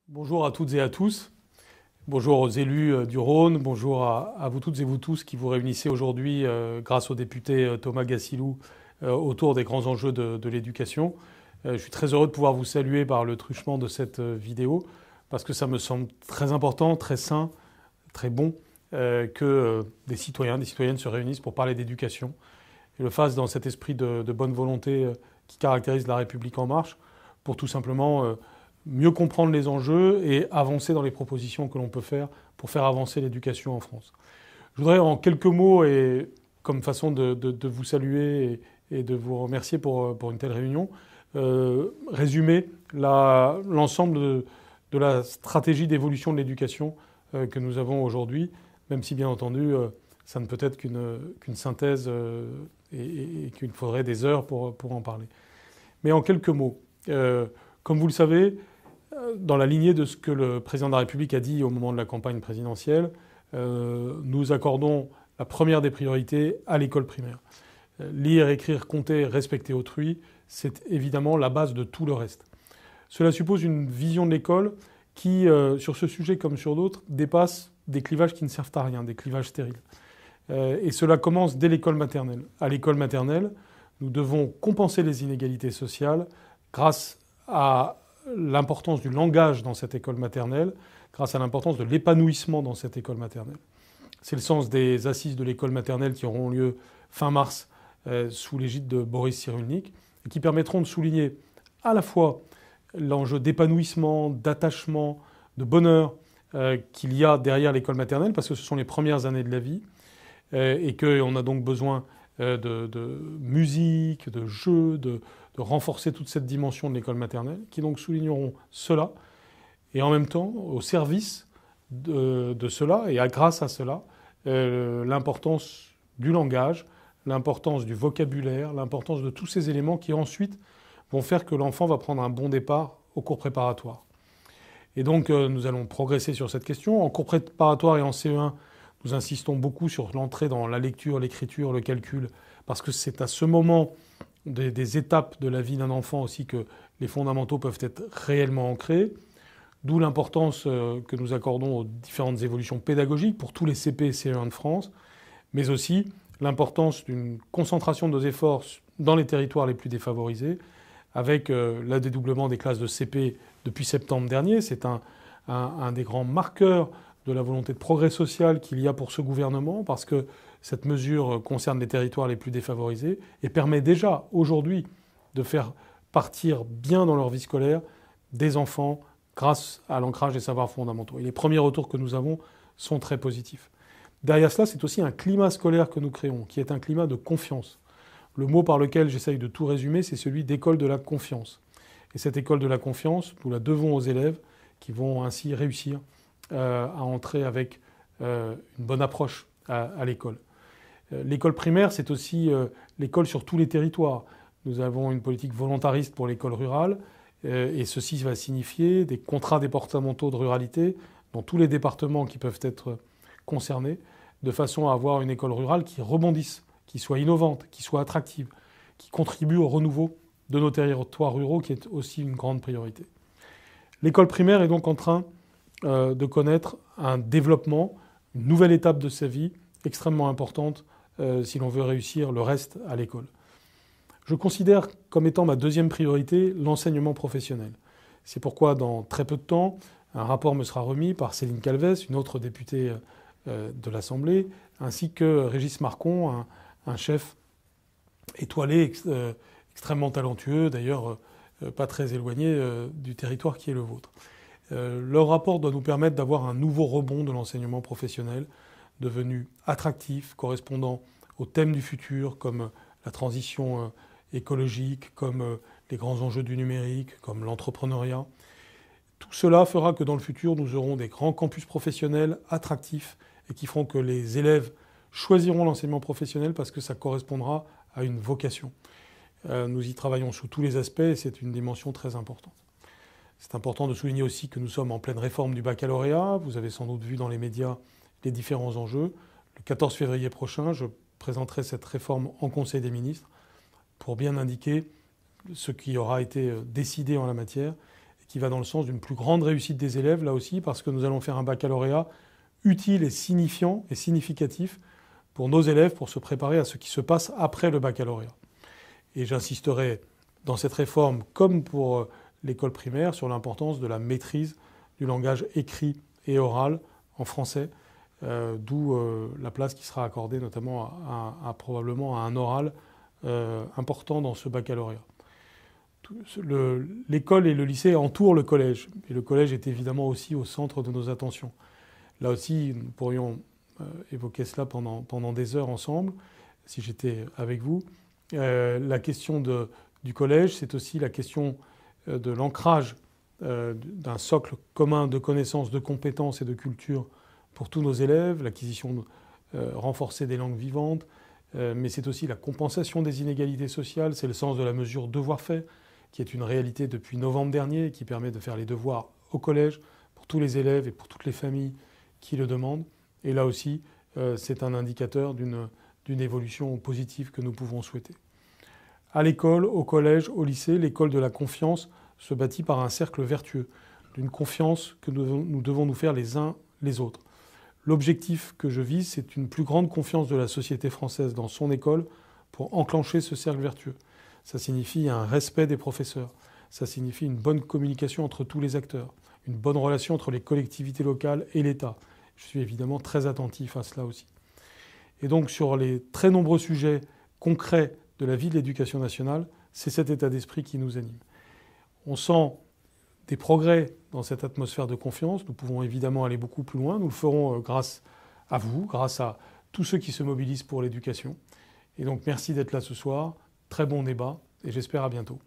Bonjour à toutes et à tous. Bonjour aux élus du Rhône. Bonjour à vous toutes et vous tous qui vous réunissez aujourd'hui grâce au député Thomas Gassilou autour des grands enjeux de l'éducation. Je suis très heureux de pouvoir vous saluer par le truchement de cette vidéo parce que ça me semble très important, très sain, très bon que des citoyens, des citoyennes se réunissent pour parler d'éducation et le fassent dans cet esprit de bonne volonté qui caractérise la République en marche pour tout simplement mieux comprendre les enjeux et avancer dans les propositions que l'on peut faire pour faire avancer l'éducation en France. Je voudrais en quelques mots et comme façon de vous saluer et de vous remercier pour une telle réunion, résumer l'ensemble de la stratégie d'évolution de l'éducation que nous avons aujourd'hui, même si bien entendu ça ne peut être qu'une synthèse et qu'il faudrait des heures pour en parler. Mais en quelques mots, comme vous le savez, dans la lignée de ce que le président de la République a dit au moment de la campagne présidentielle, nous accordons la première des priorités à l'école primaire. Lire, écrire, compter, respecter autrui, c'est évidemment la base de tout le reste. Cela suppose une vision de l'école qui, sur ce sujet comme sur d'autres, dépasse des clivages qui ne servent à rien, des clivages stériles. Et cela commence dès l'école maternelle. À l'école maternelle, nous devons compenser les inégalités sociales grâce à l'importance du langage dans cette école maternelle, grâce à l'importance de l'épanouissement dans cette école maternelle. C'est le sens des assises de l'école maternelle qui auront lieu fin mars sous l'égide de Boris Cyrulnik et qui permettront de souligner à la fois l'enjeu d'épanouissement, d'attachement, de bonheur qu'il y a derrière l'école maternelle, parce que ce sont les premières années de la vie et qu'on a donc besoin de musique, de jeux, de renforcer toute cette dimension de l'école maternelle, qui donc souligneront cela, et en même temps, au service de cela, et grâce à cela, l'importance du langage, l'importance du vocabulaire, l'importance de tous ces éléments qui ensuite vont faire que l'enfant va prendre un bon départ au cours préparatoire. Et donc nous allons progresser sur cette question. En cours préparatoire et en CE1, nous insistons beaucoup sur l'entrée dans la lecture, l'écriture, le calcul, parce que c'est à ce moment des étapes de la vie d'un enfant aussi que les fondamentaux peuvent être réellement ancrés, d'où l'importance que nous accordons aux différentes évolutions pédagogiques pour tous les CP et CE1 de France, mais aussi l'importance d'une concentration de nos efforts dans les territoires les plus défavorisés, avec le dédoublement des classes de CP depuis septembre dernier. C'est un des grands marqueurs de la volonté de progrès social qu'il y a pour ce gouvernement, parce que cette mesure concerne les territoires les plus défavorisés et permet déjà aujourd'hui de faire partir bien dans leur vie scolaire des enfants grâce à l'ancrage des savoirs fondamentaux. Et les premiers retours que nous avons sont très positifs. Derrière cela, c'est aussi un climat scolaire que nous créons, qui est un climat de confiance. Le mot par lequel j'essaye de tout résumer, c'est celui d'école de la confiance. Et cette école de la confiance, nous la devons aux élèves qui vont ainsi réussir à entrer avec une bonne approche à l'école. L'école primaire, c'est aussi l'école sur tous les territoires. Nous avons une politique volontariste pour l'école rurale, et ceci va signifier des contrats départementaux de ruralité dans tous les départements qui peuvent être concernés, de façon à avoir une école rurale qui rebondisse, qui soit innovante, qui soit attractive, qui contribue au renouveau de nos territoires ruraux, qui est aussi une grande priorité. L'école primaire est donc en train de connaître un développement, une nouvelle étape de sa vie extrêmement importante si l'on veut réussir le reste à l'école. Je considère comme étant ma deuxième priorité l'enseignement professionnel. C'est pourquoi dans très peu de temps, un rapport me sera remis par Céline Calvez, une autre députée de l'Assemblée, ainsi que Régis Marcon, un chef étoilé, extrêmement talentueux, d'ailleurs pas très éloigné du territoire qui est le vôtre. Leur rapport doit nous permettre d'avoir un nouveau rebond de l'enseignement professionnel, devenu attractif, correspondant aux thèmes du futur, comme la transition écologique, comme les grands enjeux du numérique, comme l'entrepreneuriat. Tout cela fera que dans le futur, nous aurons des grands campus professionnels attractifs et qui feront que les élèves choisiront l'enseignement professionnel parce que ça correspondra à une vocation. Nous y travaillons sous tous les aspects et c'est une dimension très importante. C'est important de souligner aussi que nous sommes en pleine réforme du baccalauréat. Vous avez sans doute vu dans les médias les différents enjeux. Le 14 février prochain, je présenterai cette réforme en Conseil des ministres pour bien indiquer ce qui aura été décidé en la matière qui va dans le sens d'une plus grande réussite des élèves, là aussi, parce que nous allons faire un baccalauréat utile et signifiant et significatif pour nos élèves, pour se préparer à ce qui se passe après le baccalauréat. Et j'insisterai dans cette réforme, comme pour l'école primaire, sur l'importance de la maîtrise du langage écrit et oral en français, d'où la place qui sera accordée notamment probablement à un oral important dans ce baccalauréat. L'école et le lycée entourent le collège, et le collège est évidemment aussi au centre de nos attentions. Là aussi, nous pourrions évoquer cela pendant des heures ensemble, si j'étais avec vous. La question du collège, c'est aussi la question de l'ancrage d'un socle commun de connaissances, de compétences et de culture pour tous nos élèves, l'acquisition renforcée des langues vivantes, mais c'est aussi la compensation des inégalités sociales, c'est le sens de la mesure devoir fait, qui est une réalité depuis novembre dernier et qui permet de faire les devoirs au collège pour tous les élèves et pour toutes les familles qui le demandent. Et là aussi, c'est un indicateur d'une évolution positive que nous pouvons souhaiter. À l'école, au collège, au lycée, l'école de la confiance se bâtit par un cercle vertueux, d'une confiance que nous devons nous faire les uns les autres. L'objectif que je vise, c'est une plus grande confiance de la société française dans son école pour enclencher ce cercle vertueux. Ça signifie un respect des professeurs, ça signifie une bonne communication entre tous les acteurs, une bonne relation entre les collectivités locales et l'État. Je suis évidemment très attentif à cela aussi. Et donc sur les très nombreux sujets concrets de la vie de l'éducation nationale, c'est cet état d'esprit qui nous anime. On sent des progrès dans cette atmosphère de confiance. Nous pouvons évidemment aller beaucoup plus loin. Nous le ferons grâce à vous, grâce à tous ceux qui se mobilisent pour l'éducation. Et donc merci d'être là ce soir. Très bon débat et j'espère à bientôt.